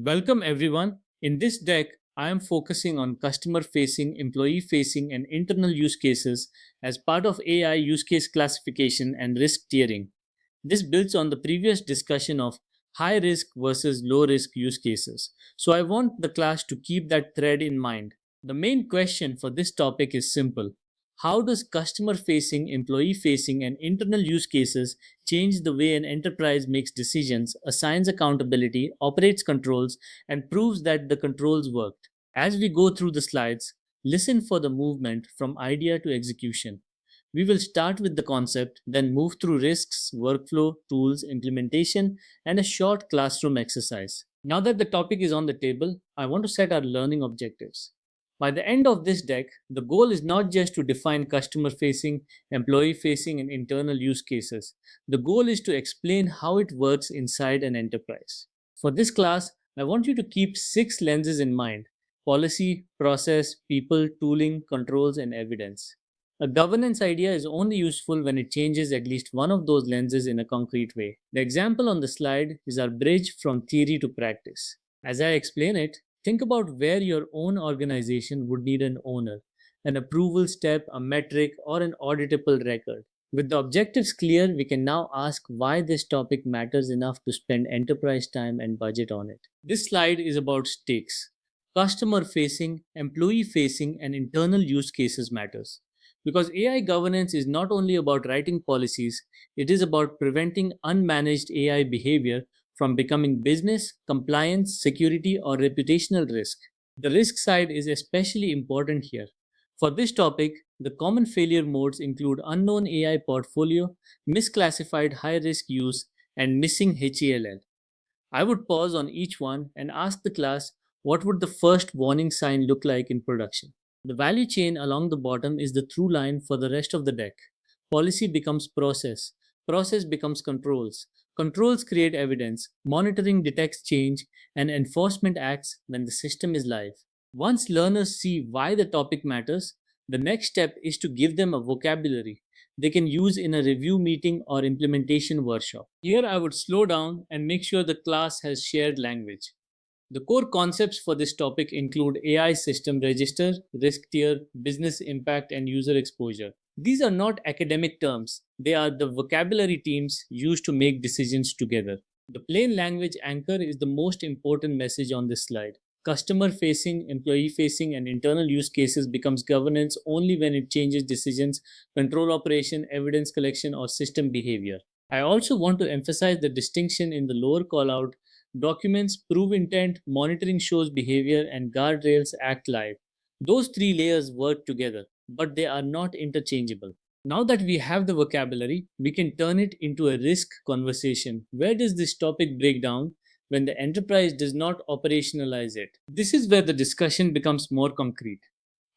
Welcome everyone. In this deck, I am focusing on customer facing, employee facing, and internal use cases as part of AI use case classification and risk tiering. This builds on the previous discussion of high risk versus low risk use cases. So I want the class to keep that thread in mind. The main question for this topic is simple. How does customer facing, employee facing, and internal use cases change the way an enterprise makes decisions, assigns accountability, operates controls, and proves that the controls worked? As we go through the slides, listen for the movement from idea to execution. We will start with the concept, then move through risks, workflow, tools, implementation, and a short classroom exercise. Now that the topic is on the table, I want to set our learning objectives. By the end of this deck, the goal is not just to define customer facing, employee facing, and internal use cases. The goal is to explain how it works inside an enterprise. For this class, I want you to keep six lenses in mind: policy, process, people, tooling, controls, and evidence. A governance idea is only useful when it changes at least one of those lenses in a concrete way. The example on the slide is our bridge from theory to practice. As I explain it, think about where your own organization would need an owner, an approval step, a metric, or an auditable record. With the objectives clear, we can now ask why this topic matters enough to spend enterprise time and budget on it. This slide is about stakes. Customer facing, employee facing, and internal use cases matters. Because AI governance is not only about writing policies, it is about preventing unmanaged AI behavior from becoming business, compliance, security, or reputational risk. The risk side is especially important here. For this topic, the common failure modes include unknown AI portfolio, misclassified high risk use, and missing HELL. I would pause on each one and ask the class what would the first warning sign look like in production. The value chain along the bottom is the through line for the rest of the deck. Policy becomes process, process becomes controls, controls create evidence, monitoring detects change, and enforcement acts when the system is live. Once learners see why the topic matters, the next step is to give them a vocabulary they can use in a review meeting or implementation workshop. Here I would slow down and make sure the class has shared language. The core concepts for this topic include AI system register, risk tier, business impact, and user exposure. These are not academic terms, they are the vocabulary teams use to make decisions together. The plain language anchor is the most important message on this slide. Customer facing, employee facing, and internal use cases becomes governance only when it changes decisions, control operation, evidence collection, or system behavior. I also want to emphasize the distinction in the lower callout. Documents prove intent, monitoring shows behavior, and guardrails act live. Those three layers work together, but they are not interchangeable. Now that we have the vocabulary, we can turn it into a risk conversation. Where does this topic break down when the enterprise does not operationalize it? This is where the discussion becomes more concrete.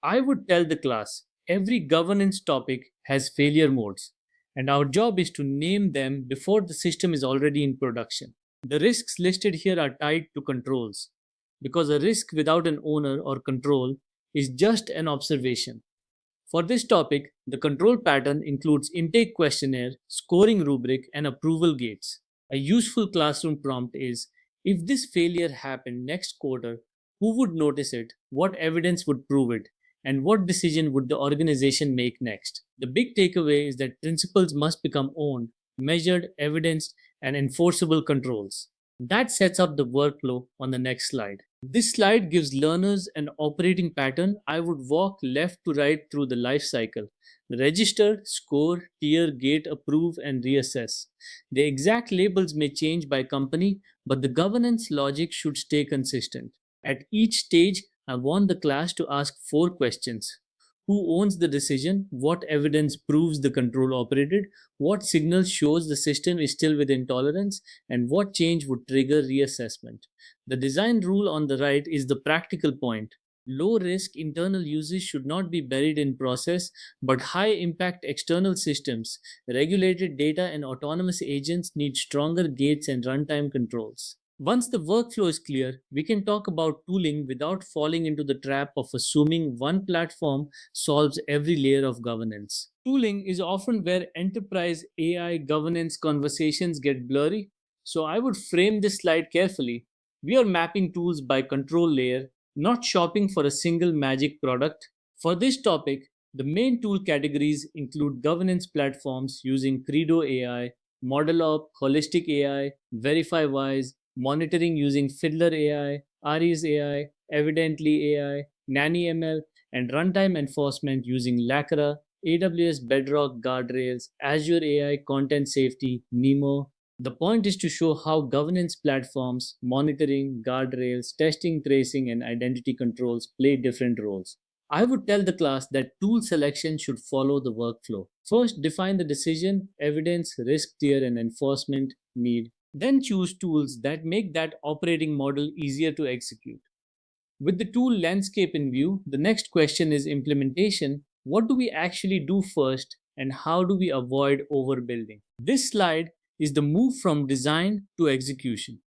I would tell the class every governance topic has failure modes, and our job is to name them before the system is already in production. The risks listed here are tied to controls, because a risk without an owner or control is just an observation. For this topic, the control pattern includes intake questionnaire, scoring rubric, and approval gates. A useful classroom prompt is: if this failure happened next quarter, who would notice it, what evidence would prove it, and what decision would the organization make next? The big takeaway is that principles must become owned, measured, evidenced, and enforceable controls. That sets up the workflow on the next slide. This slide gives learners an operating pattern. I would walk left to right through the life cycle: register, score, tier, gate, approve, and reassess. The exact labels may change by company, but the governance logic should stay consistent. At each stage, I want the class to ask four questions: who owns the decision, what evidence proves the control operated, what signal shows the system is still within tolerance, and what change would trigger reassessment. The design rule on the right is the practical point. Low risk internal uses should not be buried in process, but high impact external systems, regulated data, and autonomous agents need stronger gates and runtime controls. Once the workflow is clear, we can talk about tooling without falling into the trap of assuming one platform solves every layer of governance. Tooling is often where enterprise AI governance conversations get blurry, so I would frame this slide carefully. We are mapping tools by control layer, not shopping for a single magic product. For this topic, the main tool categories include governance platforms using Credo AI, ModelOp, Holistic AI, VerifyWise, monitoring using Fiddler AI, Aries AI, Evidently AI, NannyML, and runtime enforcement using Lacra, AWS Bedrock Guardrails, Azure AI Content Safety, Nemo. The point is to show how governance platforms, monitoring, guardrails, testing, tracing, and identity controls play different roles. I would tell the class that tool selection should follow the workflow. First, define the decision, evidence, risk tier, and enforcement need. Then choose tools that make that operating model easier to execute. With the tool landscape in view, the next question is implementation. What do we actually do first, and how do we avoid overbuilding? This slide is the move from design to execution.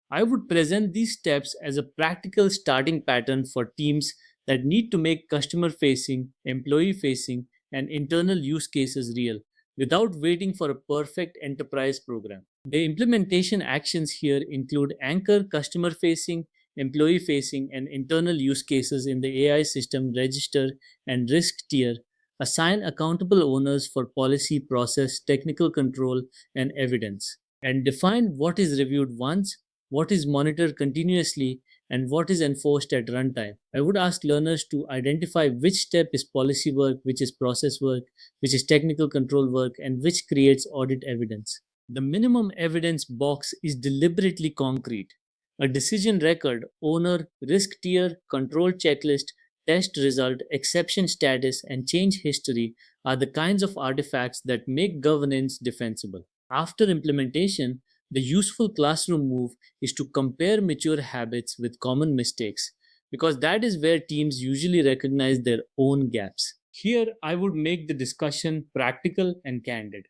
I would present these steps as a practical starting pattern for teams that need to make customer facing, employee facing, and internal use cases real without waiting for a perfect enterprise program. The implementation actions here include anchor customer facing, employee facing, and internal use cases in the AI system register and risk tier, assign accountable owners for policy, process, technical control, and evidence, and define what is reviewed once, what is monitored continuously, and what is enforced at runtime. I would ask learners to identify which step is policy work, which is process work, which is technical control work, and which creates audit evidence. The minimum evidence box is deliberately concrete. A decision record, owner, risk tier, control checklist, test result, exception status, and change history are the kinds of artifacts that make governance defensible. After implementation, the useful classroom move is to compare mature habits with common mistakes because that is where teams usually recognize their own gaps. Here, I would make the discussion practical and candid.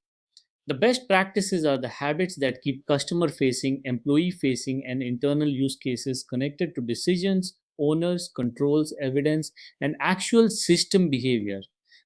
The best practices are the habits that keep customer facing, employee facing, and internal use cases connected to decisions, owners, controls, evidence, and actual system behavior.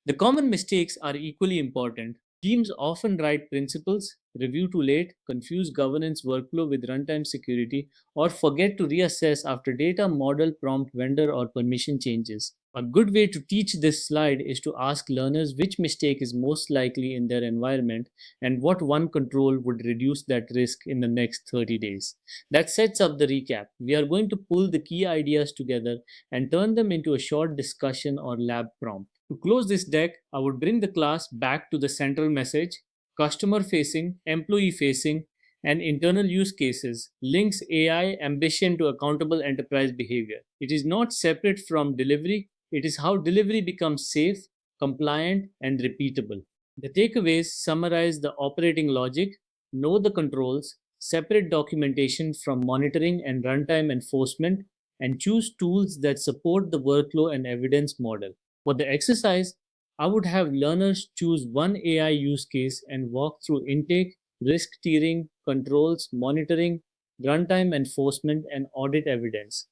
The common mistakes are equally important. Teams often write principles, review too late, confuse governance workflow with runtime security, or forget to reassess after data, model, prompt, vendor, or permission changes. A good way to teach this slide is to ask learners which mistake is most likely in their environment and what one control would reduce that risk in the next 30 days. That sets up the recap. We are going to pull the key ideas together and turn them into a short discussion or lab prompt. To close this deck, I would bring the class back to the central message: customer facing, employee facing, and internal use cases links AI ambition to accountable enterprise behavior. It is not separate from delivery, it is how delivery becomes safe, compliant, and repeatable. The takeaways summarize the operating logic, know the controls, separate documentation from monitoring and runtime enforcement, and choose tools that support the workflow and evidence model. For the exercise, I would have learners choose one AI use case and walk through intake, risk tiering, controls, monitoring, runtime enforcement, and audit evidence.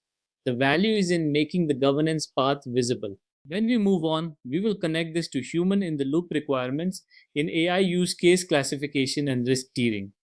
The value is in making the governance path visible. When we move on, we will connect this to human in the loop requirements in AI use case classification and risk tiering.